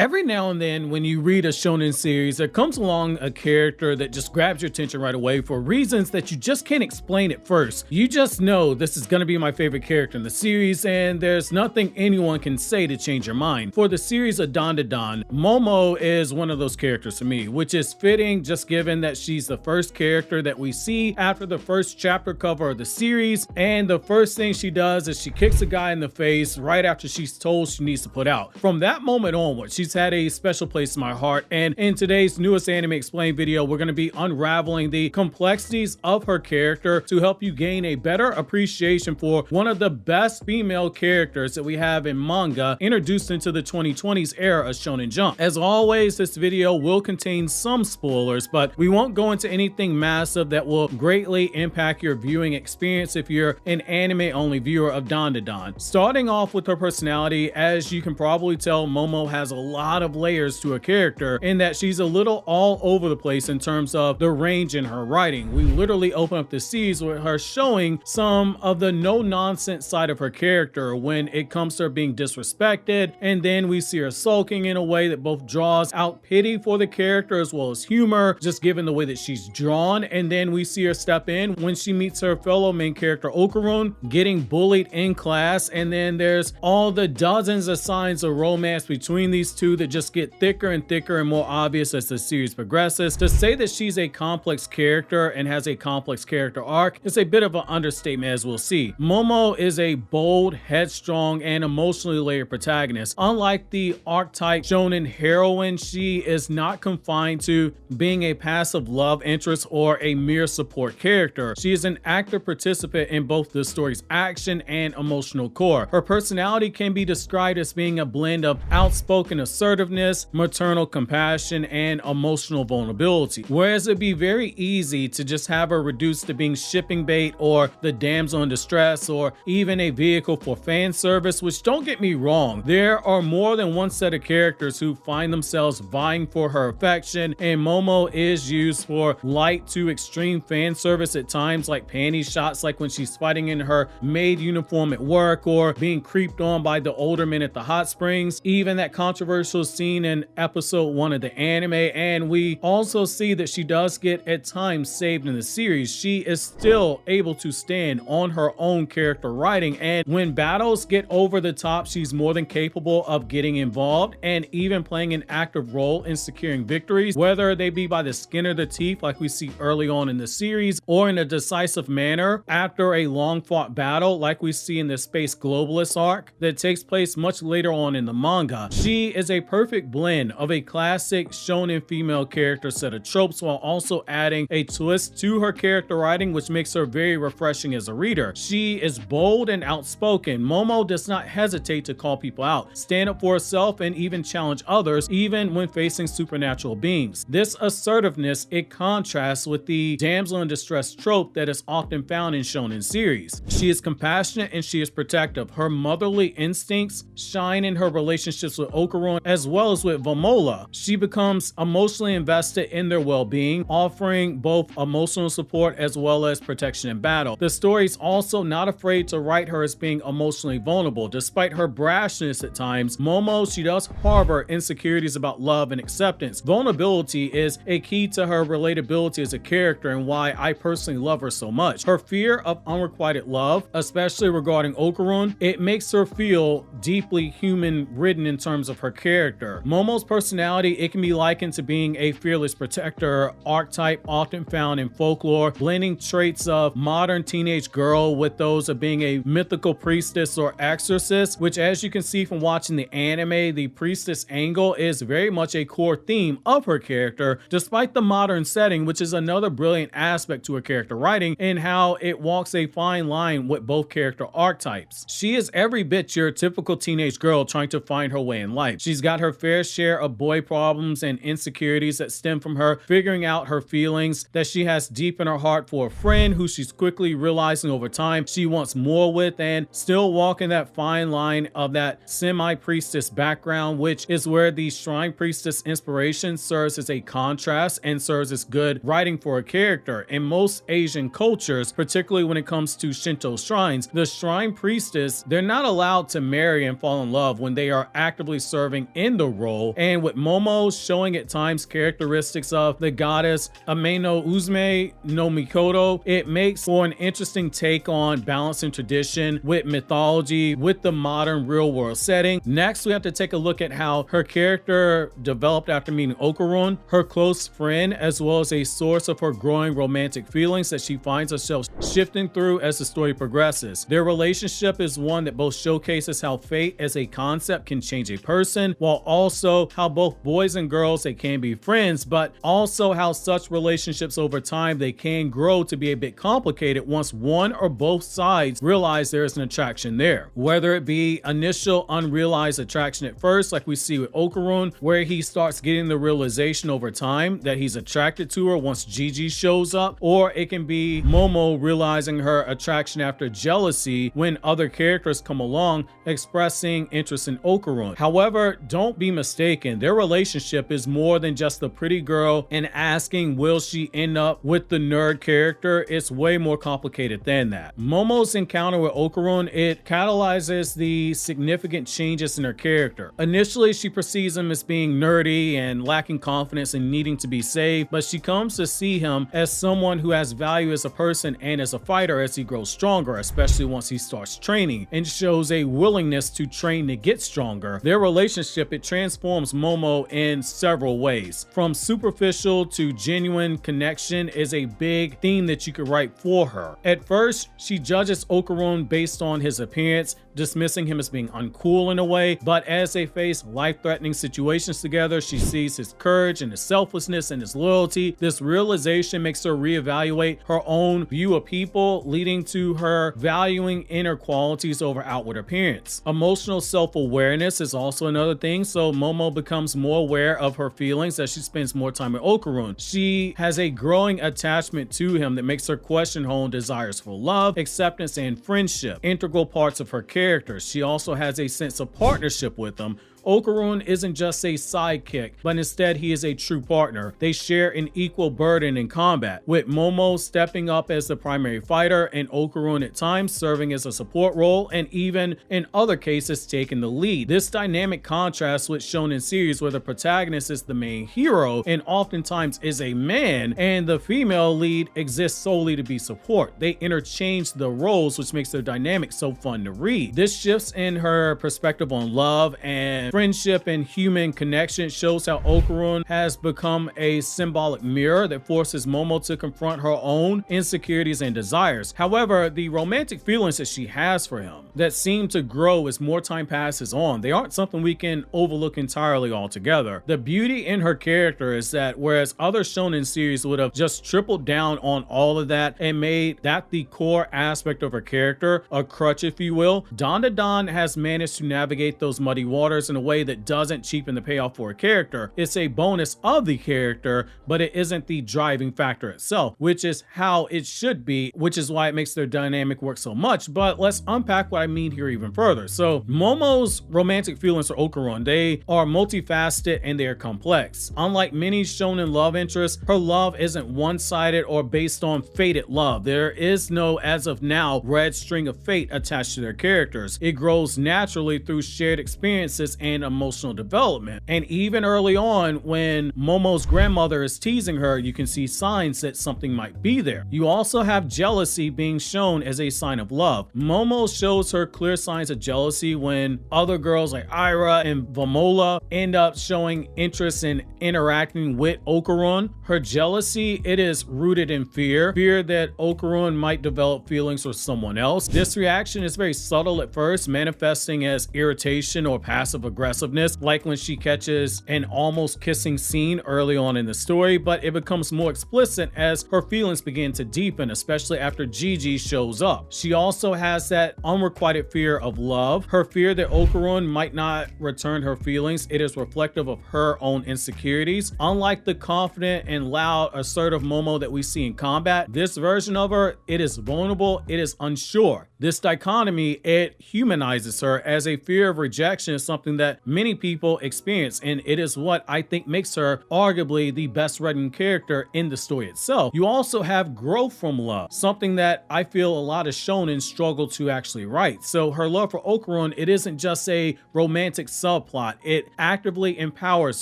Every now and then when you read a shonen series, there comes along a character that just grabs your attention right away for reasons that you just can't explain at first. You just know this is going to be my favorite character in the series, and there's nothing anyone can say to change your mind. For the series of Dandadan, Momo is one of those characters to me, which is fitting just given that she's the first character that we see after the first chapter cover of the series, and the first thing she does is she kicks a guy in the face right after she's told she needs to put out. From that moment onward, she's had a special place in my heart, and in today's newest Anime Explained video, we're going to be unraveling the complexities of her character to help you gain a better appreciation for one of the best female characters that we have in manga introduced into the 2020s era of Shonen Jump. As always, this video will contain some spoilers, but we won't go into anything massive that will greatly impact your viewing experience if you're an anime-only viewer of Dandadan. Starting off with her personality, as you can probably tell, Momo has a lot of layers to her character in that she's a little all over the place in terms of the range in her writing. We literally open up the series with her showing some of the no-nonsense side of her character when it comes to her being disrespected, and then we see her sulking in a way that both draws out pity for the character as well as humor, just given the way that she's drawn, and then we see her step in when she meets her fellow main character Okarun getting bullied in class, and then there's all the dozens of signs of romance between these two that just get thicker and thicker and more obvious as the series progresses. To say that she's a complex character and has a complex character arc is a bit of an understatement, as we'll see. Momo is a bold, headstrong, and emotionally layered protagonist. Unlike the archetype shonen heroine, she is not confined to being a passive love interest or a mere support character. She is an active participant in both the story's action and emotional core. Her personality can be described as being a blend of outspoken assertiveness, maternal compassion, and emotional vulnerability. Whereas it'd be very easy to just have her reduced to being shipping bait or the damsel in distress or even a vehicle for fan service, which, don't get me wrong, there are more than one set of characters who find themselves vying for her affection, and Momo is used for light to extreme fan service at times, like panty shots like when she's fighting in her maid uniform at work or being creeped on by the older men at the hot springs, even that controversial scene in episode 1 of the anime. And we also see that she does get at times saved in the series. She is still able to stand on her own character writing, and when battles get over the top, she's more than capable of getting involved and even playing an active role in securing victories, whether they be by the skin of the teeth like we see early on in the series, or in a decisive manner after a long fought battle like we see in the Space Globalist arc that takes place much later on in the manga. She is a perfect blend of a classic shonen female character set of tropes while also adding a twist to her character writing, which makes her very refreshing as a reader. She is bold and outspoken. Momo does not hesitate to call people out, stand up for herself, and even challenge others, even when facing supernatural beings. This assertiveness, it contrasts with the damsel in distress trope that is often found in shonen series. She is compassionate and she is protective. Her motherly instincts shine in her relationships with Okarun as well as with Vamola. She becomes emotionally invested in their well-being, offering both emotional support as well as protection in battle. The story is also not afraid to write her as being emotionally vulnerable. Despite her brashness at times, Momo, she does harbor insecurities about love and acceptance. Vulnerability is a key to her relatability as a character and why I personally love her so much. Her fear of unrequited love, especially regarding Okarun, it makes her feel deeply human-ridden in terms of her character. Momo's personality, it can be likened to being a fearless protector archetype often found in folklore, blending traits of modern teenage girl with those of being a mythical priestess or exorcist, which, as you can see from watching the anime, the priestess angle is very much a core theme of her character, despite the modern setting, which is another brilliant aspect to her character writing and how it walks a fine line with both character archetypes. She is every bit your typical teenage girl trying to find her way in life. She's got her fair share of boy problems and insecurities that stem from her figuring out her feelings that she has deep in her heart for a friend who she's quickly realizing over time she wants more with, and still walking that fine line of that semi-priestess background, which is where the shrine priestess inspiration serves as a contrast and serves as good writing for a character. In most Asian cultures, particularly when it comes to Shinto shrines, the shrine priestess, they're not allowed to marry and fall in love when they are actively serving in the role, and with Momo showing at times characteristics of the goddess Ame no Uzume no Mikoto, it makes for an interesting take on balancing tradition with mythology with the modern real world setting. Next, we have to take a look at how her character developed after meeting Okarun, her close friend, as well as a source of her growing romantic feelings that she finds herself shifting through as the story progresses. Their relationship is one that both showcases how fate as a concept can change a person, while also how both boys and girls, they can be friends, but also how such relationships over time, they can grow to be a bit complicated once one or both sides realize there is an attraction there. Whether it be initial unrealized attraction at first, like we see with Okarun, where he starts getting the realization over time that he's attracted to her once Gigi shows up, or it can be Momo realizing her attraction after jealousy when other characters come along expressing interest in Okarun. However, don't be mistaken, their relationship is more than just the pretty girl and asking will she end up with the nerd character. It's way more complicated than that. Momo's encounter with Okarun, it catalyzes the significant changes in her character. Initially, she perceives him as being nerdy and lacking confidence and needing to be saved, but she comes to see him as someone who has value as a person and as a fighter as he grows stronger, especially once he starts training and shows a willingness to train to get stronger. Their relationship, it transforms Momo in several ways. From superficial to genuine connection is a big theme that you could write for her. At first, she judges Okarun based on his appearance, dismissing him as being uncool in a way, but as they face life-threatening situations together, she sees his courage and his selflessness and his loyalty. This realization makes her reevaluate her own view of people, leading to her valuing inner qualities over outward appearance. Emotional self-awareness is also another thing, so Momo becomes more aware of her feelings as she spends more time with Okarun. She has a growing attachment to him that makes her question her own desires for love, acceptance, and friendship, integral parts of her character. She also has a sense of partnership with him. Okarun isn't just a sidekick, but instead he is a true partner. They share an equal burden in combat, with Momo stepping up as the primary fighter and Okarun at times serving as a support role and even in other cases taking the lead. This dynamic contrasts with shonen series where the protagonist is the main hero and oftentimes is a man and the female lead exists solely to be support. They interchange the roles, which makes their dynamic so fun to read. This shifts in her perspective on love and friendship and human connection shows how Okarun has become a symbolic mirror that forces Momo to confront her own insecurities and desires. However, the romantic feelings that she has for him that seem to grow as more time passes on, they aren't something we can overlook entirely altogether. The beauty in her character is that whereas other shonen series would have just tripled down on all of that and made that the core aspect of her character, a crutch if you will, Dandadan has managed to navigate those muddy waters in a way that doesn't cheapen the payoff for a character. It's a bonus of the character, but it isn't the driving factor itself, which is how it should be, which is why it makes their dynamic work so much. But let's unpack what I mean here even further. So Momo's romantic feelings for Okarun, they are multifaceted and they are complex. Unlike many shonen love interests, her love isn't one-sided or based on fated love. There is no, as of now, red string of fate attached to their characters. It grows naturally through shared experiences and emotional development. And even early on, when Momo's grandmother is teasing her, you can see signs that something might be there. You also have jealousy being shown as a sign of love. Momo shows her clear signs of jealousy when other girls like Ira and Vamola end up showing interest in interacting with Okarun. Her jealousy, it is rooted in fear that Okarun might develop feelings for someone else. This reaction is very subtle at first, manifesting as irritation or passive aggressiveness, like when she catches an almost kissing scene early on in the story, but it becomes more explicit as her feelings begin to deepen, especially after Gigi shows up. She also has that unrequited fear of love. Her fear that Okarun might not return her feelings, it is reflective of her own insecurities. Unlike the confident and loud, assertive Momo that we see in combat, this version of her, it is vulnerable, it is unsure. This dichotomy, it humanizes her, as a fear of rejection is something that that many people experience, and it is what I think makes her arguably the best written character in the story itself. You also have growth from love, something that I feel a lot of shonen struggle to actually write. So her love for Okarun, it isn't just a romantic subplot, it actively empowers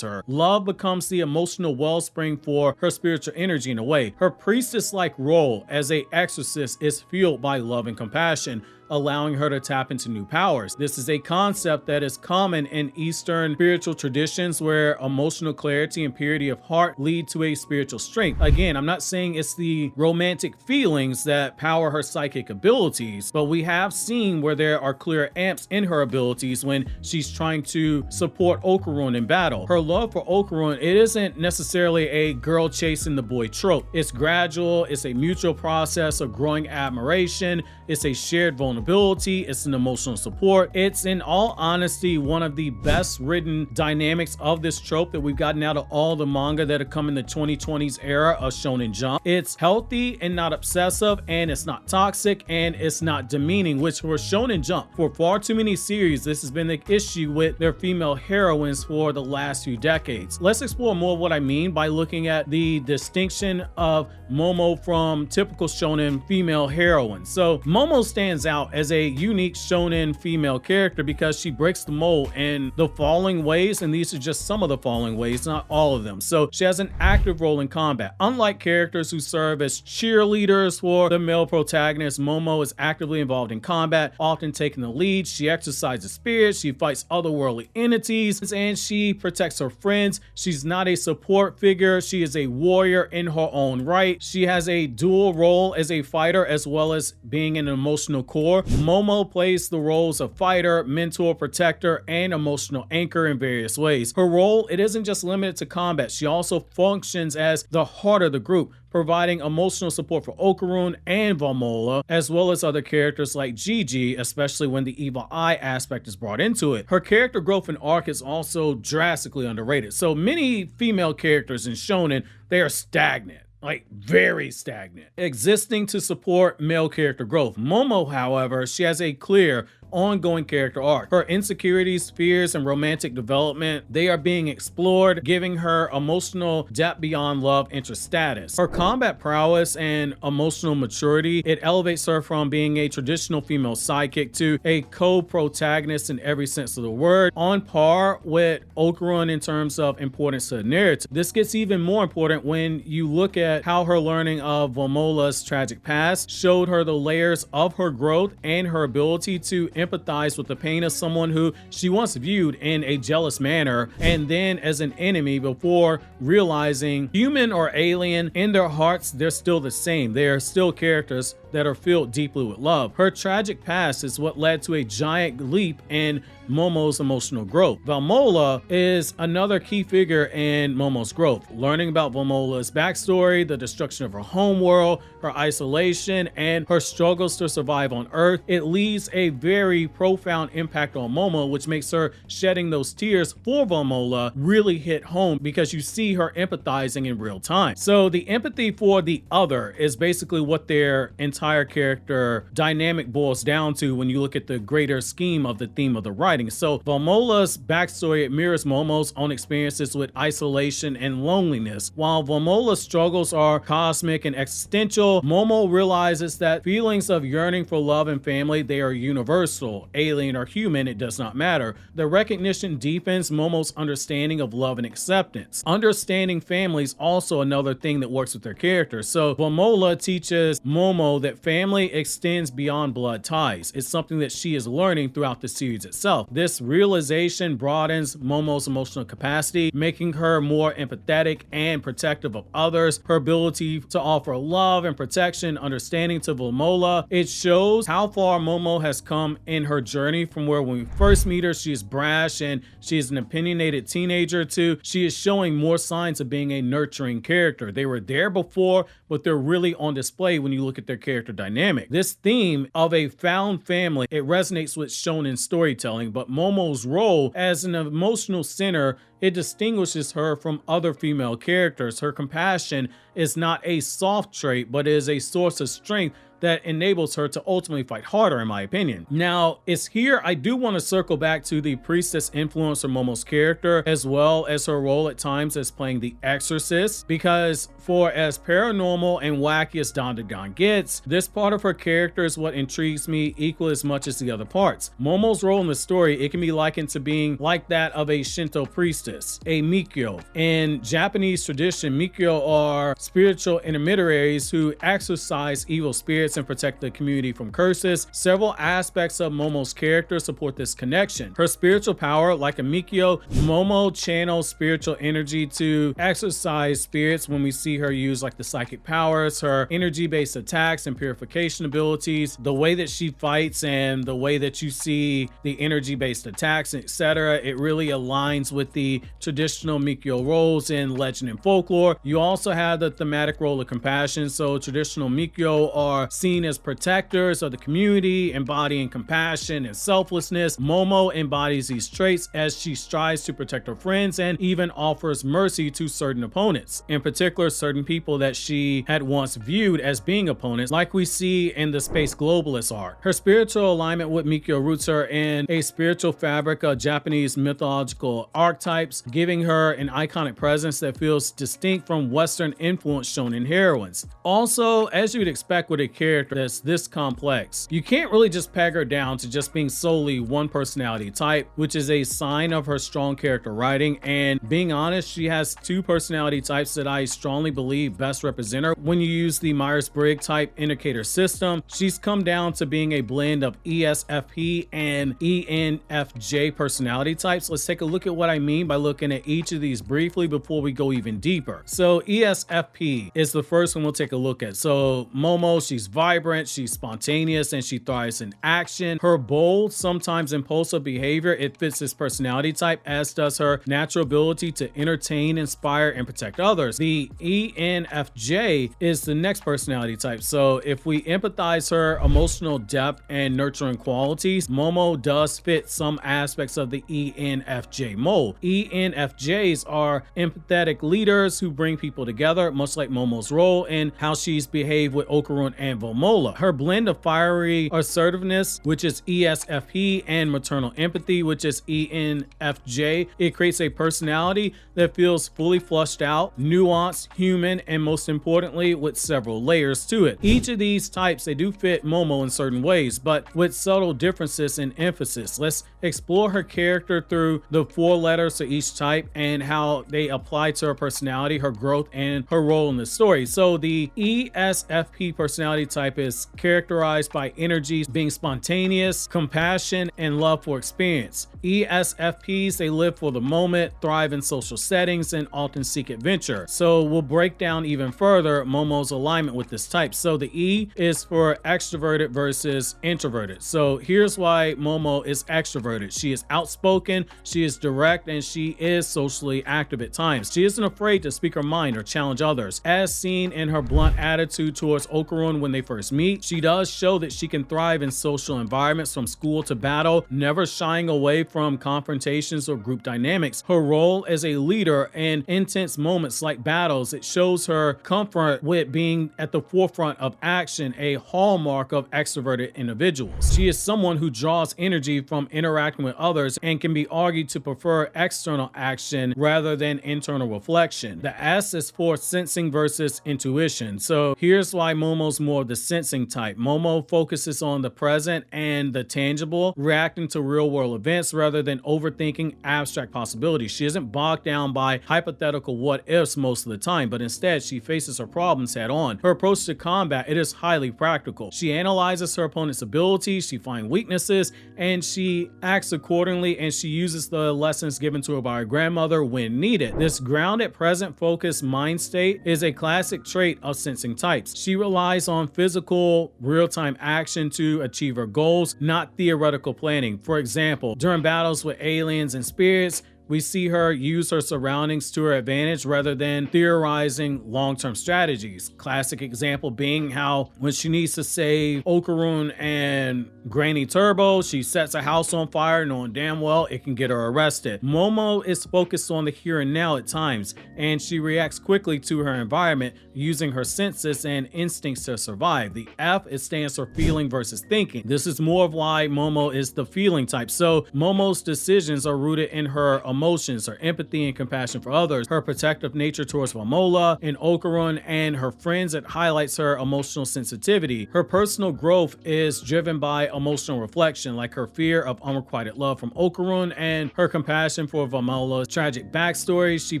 her. Love becomes the emotional wellspring for her spiritual energy in a way. Her priestess-like role as a exorcist is fueled by love and compassion, allowing her to tap into new powers. This is a concept that is common in Eastern spiritual traditions where emotional clarity and purity of heart lead to a spiritual strength. Again, I'm not saying it's the romantic feelings that power her psychic abilities, but we have seen where there are clear amps in her abilities when she's trying to support Okarun in battle. Her love for Okarun, it isn't necessarily a girl chasing the boy trope. It's gradual, it's a mutual process of growing admiration, it's a shared vulnerability, it's an emotional support. It's, in all honesty, one of the best written dynamics of this trope that we've gotten out of all the manga that have come in the 2020s era of Shonen Jump. It's healthy and not obsessive, and it's not toxic, and it's not demeaning, which for Shonen Jump, for far too many series, this has been the issue with their female heroines for the last few decades. Let's explore more of what I mean by looking at the distinction of Momo from typical shonen female heroines. So Momo stands out as a unique shonen female character because she breaks the mold in the following ways, and these are just some of the following ways, not all of them. So she has an active role in combat. Unlike characters who serve as cheerleaders for the male protagonist, Momo is actively involved in combat, often taking the lead. She exercises spirit, she fights otherworldly entities, and she protects her friends. She's not a support figure, she is a warrior in her own right. She has a dual role as a fighter as well as being an emotional core. Momo plays the roles of fighter, mentor, protector, and emotional anchor in various ways. Her role, it isn't just limited to combat. She also functions as the heart of the group, providing emotional support for Okarun and Vamola, as well as other characters like Gigi, especially when the evil eye aspect is brought into it. Her character growth and arc is also drastically underrated. So many female characters in shonen, they are stagnant. Like very stagnant, existing to support male character growth. Momo, however, she has a clear ongoing character arc. Her insecurities, fears, and romantic development, they are being explored, giving her emotional depth beyond love interest status. Her combat prowess and emotional maturity, it elevates her from being a traditional female sidekick to a co-protagonist in every sense of the word, on par with Okarun in terms of importance to the narrative. This gets even more important when you look at how her learning of Vamola's tragic past showed her the layers of her growth and her ability to empathize with the pain of someone who she once viewed in a jealous manner and then as an enemy before realizing, human or alien, in their hearts they're still the same. They are still characters that are filled deeply with love. Her tragic past is what led to a giant leap in Momo's emotional growth. Vamola is another key figure in Momo's growth. Learning about Vamola's backstory, the destruction of her homeworld, her isolation, and her struggles to survive on Earth, it leaves a very profound impact on Momo, which makes her shedding those tears for Vamola really hit home because you see her empathizing in real time. So the empathy for the other is basically what their entire character dynamic boils down to when you look at the greater scheme of the theme of the writing. So Vamola's backstory, it mirrors Momo's own experiences with isolation and loneliness. While Vamola's struggles are cosmic and existential, Momo realizes that feelings of yearning for love and family, they are universal. Alien or human, it does not matter. The recognition deepens Momo's understanding of love and acceptance. Understanding family is also another thing that works with their character. So Vamola teaches Momo that family extends beyond blood ties. It's something that she is learning throughout the series itself. This realization broadens Momo's emotional capacity, making her more empathetic and protective of others. Her ability to offer love and protection, understanding to Vamola, it shows how far Momo has come in her journey from where when we first meet her, she is brash and she is an opinionated teenager to she is showing more signs of being a nurturing character. They were there before, but they're really on display when you look at their character dynamic. This theme of a found family, it resonates with shonen storytelling, but Momo's role as an emotional center it distinguishes her from other female characters. Her compassion is not a soft trait, but is a source of strength that enables her to ultimately fight harder, in my opinion. Now, it's here I do want to circle back to the priestess influence of Momo's character, as well as her role at times as playing the exorcist, because for as paranormal and wacky as Dandadan gets, this part of her character is what intrigues me equally as much as the other parts. Momo's role in the story, it can be likened to being like that of a Shinto priestess, a Mikyo. In Japanese tradition, Mikyo are spiritual intermediaries who exorcise evil spirits and protect the community from curses. Several aspects of Momo's character support this connection. Her spiritual power, like a Mikyo, Momo channels spiritual energy to exorcise spirits when we see her use like the psychic powers, her energy-based attacks and purification abilities, the way that she fights and the way that you see the energy-based attacks, etc. It really aligns with the traditional Mikyo roles in legend and folklore. You also have the thematic role of compassion. So traditional Mikyo are seen as protectors of the community, embodying compassion and selflessness. Momo embodies these traits as she strives to protect her friends and even offers mercy to certain opponents, in particular certain people that she had once viewed as being opponents, like we see in the Space Globalist arc. Her spiritual alignment with Mikyo roots her in a spiritual fabric of Japanese mythological archetypes, giving her an iconic presence that feels distinct from Western influenced shonen heroines. Also, as you would expect with a character that's this complex, you can't really just peg her down to just being solely one personality type, which is a sign of her strong character writing. And being honest, she has two personality types that I strongly believe best represent her. When you use the Myers-Briggs type indicator system, she's come down to being a blend of ESFP and ENFJ personality types. Let's take a look at what I mean by looking at each of these briefly before we go even deeper. So ESFP is the first one we'll take a look at. So Momo, she's vibrant, she's spontaneous, and she thrives in action. Her bold, sometimes impulsive behavior, it fits this personality type, as does her natural ability to entertain, inspire, and protect others. The ENFJ is the next personality type. So if we empathize her emotional depth and nurturing qualities, Momo does fit some aspects of the ENFJ mold. ENFJs are empathetic leaders who bring people together, much like Momo's role and how she's behaved with Okarun and Vamola. Her blend of fiery assertiveness, which is ESFP, and maternal empathy, which is ENFJ, it creates a personality that feels fully fleshed out, nuanced, human, and most importantly, with several layers to it. Each of these types, they do fit Momo in certain ways, but with subtle differences in emphasis. Let's explore her character through the 4 letters to each type and how they apply to her personality, her growth, and her role in the story. So the ESFP personality type is characterized by energies being spontaneous, compassion, and love for experience. ESFPs, they live for the moment, thrive in social settings, and often seek adventure. So we'll break down even further Momo's alignment with this type. So the E is for extroverted versus introverted. So here's why Momo is extroverted. She is outspoken, she is direct, and she is socially active at times. She isn't afraid to speak her mind or challenge others. As seen in her blunt attitude towards Okarun when they first meet, she does show that she can thrive in social environments from school to battle, never shying away from confrontations or group dynamics. Her role as a leader in intense moments like battles, it shows her comfort with being at the forefront of action, a hallmark of extroverted individuals. She is someone who draws energy from interacting with others and can be argued to prefer external action rather than internal reflection. The S is for sensing versus intuition. So here's why Momo's more of the sensing type. Momo focuses on the present and the tangible, reacting to real world events rather than overthinking abstract possibilities. She isn't bogged down by hypothetical what ifs most of the time, but instead she faces her problems head on. Her approach to combat, it is highly practical. She analyzes her opponent's abilities, she finds weaknesses, and she acts accordingly, and she uses the lessons given to her by her grandmother when needed. This grounded, present focused mind state is a classic trait of sensing types. She relies on physical, real-time action to achieve her goals, not theoretical planning. For example, during battles with aliens and spirits, We see her use her surroundings to her advantage rather than theorizing long-term strategies. Classic example being how when she needs to save Okarun and Granny Turbo, she sets a house on fire knowing damn well it can get her arrested. Momo is focused on the here and now at times, and she reacts quickly to her environment using her senses and instincts to survive. The F, it stands for feeling versus thinking. This is more of why Momo is the feeling type. So Momo's decisions are rooted in her emotions, her empathy and compassion for others, her protective nature towards Vamola and Okarun and her friends. It highlights her emotional sensitivity. Her personal growth is driven by emotional reflection, like her fear of unrequited love from Okarun and her compassion for Vamola's tragic backstory. She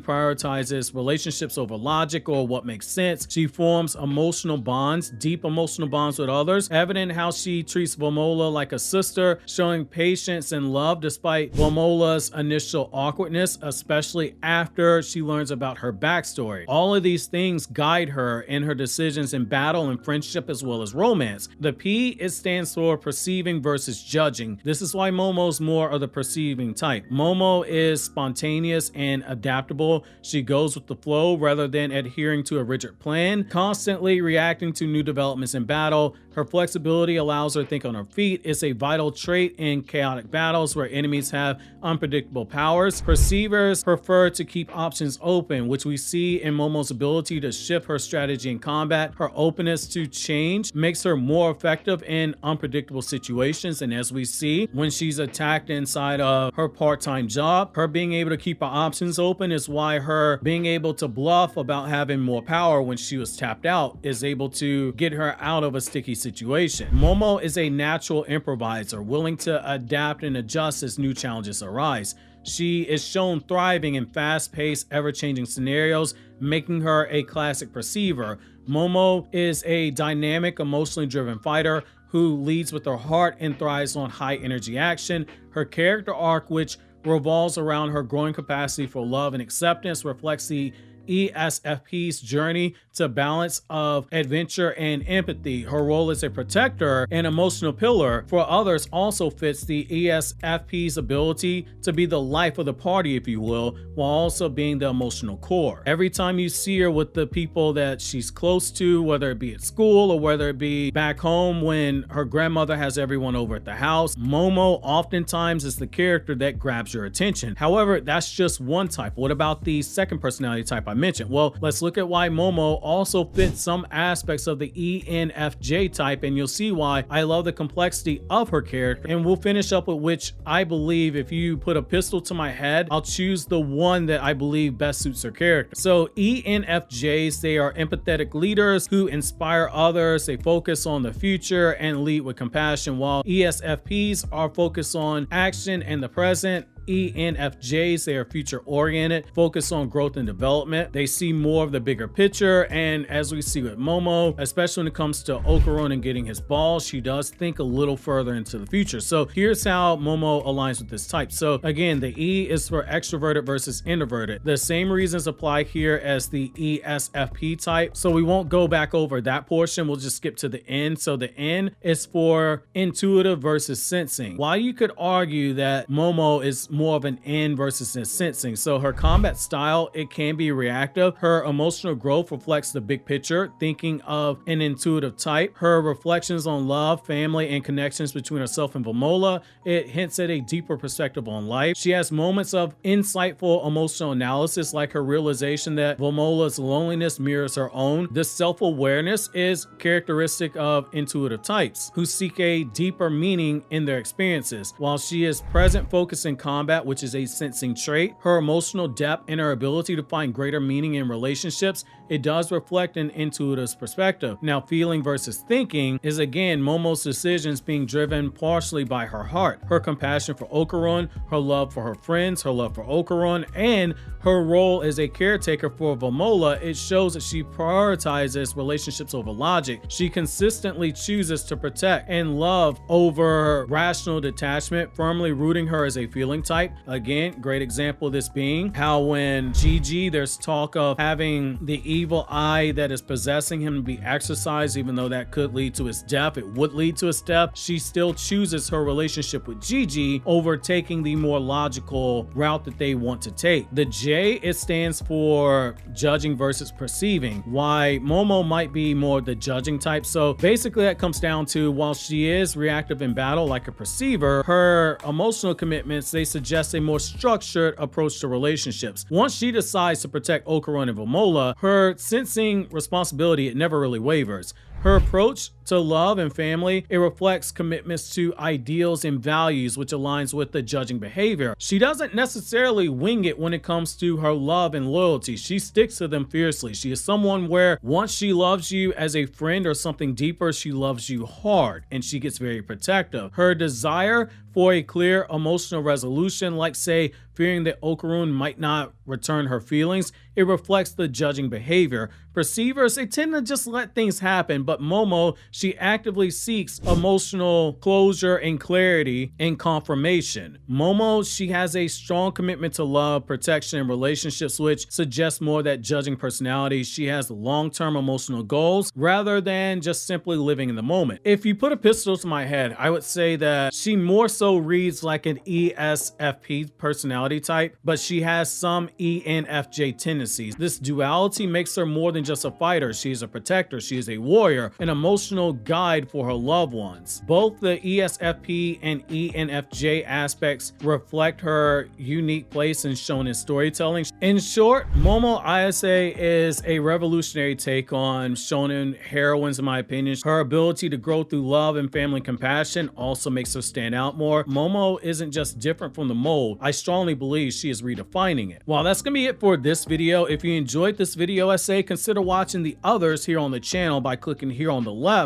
prioritizes relationships over logic or what makes sense. She forms emotional bonds, deep emotional bonds with others, evident how she treats Vamola like a sister, showing patience and love despite Vamola's initial awkwardness, especially after she learns about her backstory. All of these things guide her in her decisions in battle and friendship as well as romance. The P, it stands for perceiving versus judging. This is why Momo's more of the perceiving type. Momo is spontaneous and adaptable. She goes with the flow rather than adhering to a rigid plan, constantly reacting to new developments in battle. Her flexibility allows her to think on her feet. It's a vital trait in chaotic battles where enemies have unpredictable powers. Perceivers prefer to keep options open, which we see in Momo's ability to shift her strategy in combat. Her openness to change makes her more effective in unpredictable situations, and as we see when she's attacked inside of her part-time job, her being able to keep her options open is why her being able to bluff about having more power when she was tapped out is able to get her out of a sticky situation. Momo is a natural improviser, willing to adapt and adjust as new challenges arise. She is shown thriving in fast-paced, ever-changing scenarios, making her a classic perceiver. Momo is a dynamic, emotionally driven fighter who leads with her heart and thrives on high-energy action. Her character arc, which revolves around her growing capacity for love and acceptance, reflects the ESFP's journey to balance of adventure and empathy. Her role as a protector and emotional pillar for others also fits the ESFP's ability to be the life of the party, if you will, while also being the emotional core. Every time you see her with the people that she's close to, whether it be at school or whether it be back home when her grandmother has everyone over at the house, Momo oftentimes is the character that grabs your attention. However, that's just one type. What about the second personality type I mentioned? Well, let's look at why Momo also fits some aspects of the ENFJ type, and you'll see why I love the complexity of her character. And we'll finish up with which I believe, if you put a pistol to my head, I'll choose the one that I believe best suits her character. So ENFJs, they are empathetic leaders who inspire others. They focus on the future and lead with compassion, while ESFPs are focused on action and the present. ENFJs, they are future oriented, focus on growth and development. They see more of the bigger picture, and as we see with Momo, especially when it comes to Okarun and getting his ball, she does think a little further into the future. So here's how Momo aligns with this type. So again, the E is for extroverted versus introverted. The same reasons apply here as the ESFP type, so we won't go back over that portion. We'll just skip to the N. So the N is for intuitive versus sensing. While you could argue that Momo is more of an N versus a sensing, so her combat style, it can be reactive. Her emotional growth reflects the big picture, thinking of an intuitive type. Her reflections on love, family, and connections between herself and Vamola, it hints at a deeper perspective on life. She has moments of insightful emotional analysis, like her realization that Vamola's loneliness mirrors her own. This self-awareness is characteristic of intuitive types who seek a deeper meaning in their experiences. While she is present, focused, and combat, which is a sensing trait, her emotional depth and her ability to find greater meaning in relationships, it does reflect an intuitive's perspective. Now, feeling versus thinking is again Momo's decisions being driven partially by her heart, her compassion for Okarun, her love for her friends, her love for Okarun, and her role as a caretaker for Vamola. It shows that she prioritizes relationships over logic. She consistently chooses to protect and love over rational detachment, firmly rooting her as a feeling type. archetype. Again, great example of this being how when Gigi, there's talk of having the evil eye that is possessing him to be exorcised, even though that could lead to his death, it would lead to his death, she still chooses her relationship with Gigi over taking the more logical route that they want to take. The J, it stands for judging versus perceiving, why Momo might be more the judging type. So basically that comes down to, while she is reactive in battle like a perceiver, her emotional commitments, they suggest a more structured approach to relationships. Once she decides to protect Okarun and Vamola, her sensing responsibility, it never really wavers. Her approach to love and family, it reflects commitments to ideals and values, which aligns with the judging behavior. She doesn't necessarily wing it when it comes to her love and loyalty. She sticks to them fiercely. She is someone where once she loves you as a friend or something deeper, she loves you hard, and she gets very protective. Her desire for a clear emotional resolution, like say fearing that Okarun might not return her feelings, it reflects the judging behavior. Perceivers, they tend to just let things happen, but Momo, she actively seeks emotional closure and clarity and confirmation. Momo, she has a strong commitment to love, protection, and relationships, which suggests more that judging personality. She has long-term emotional goals rather than just simply living in the moment. If you put a pistol to my head, I would say that she more so reads like an ESFP personality type, but she has some ENFJ tendencies. This duality makes her more than just a fighter. She is a protector, she is a warrior, an emotional guide for her loved ones. Both the ESFP and ENFJ aspects reflect her unique place in shonen storytelling. In short, Momo Ayase is a revolutionary take on shonen heroines, in my opinion. Her ability to grow through love and family compassion also makes her stand out more. Momo isn't just different from the mold. I strongly believe she is redefining it. Well, that's gonna be it for this video. If you enjoyed this video essay, consider watching the others here on the channel by clicking here on the left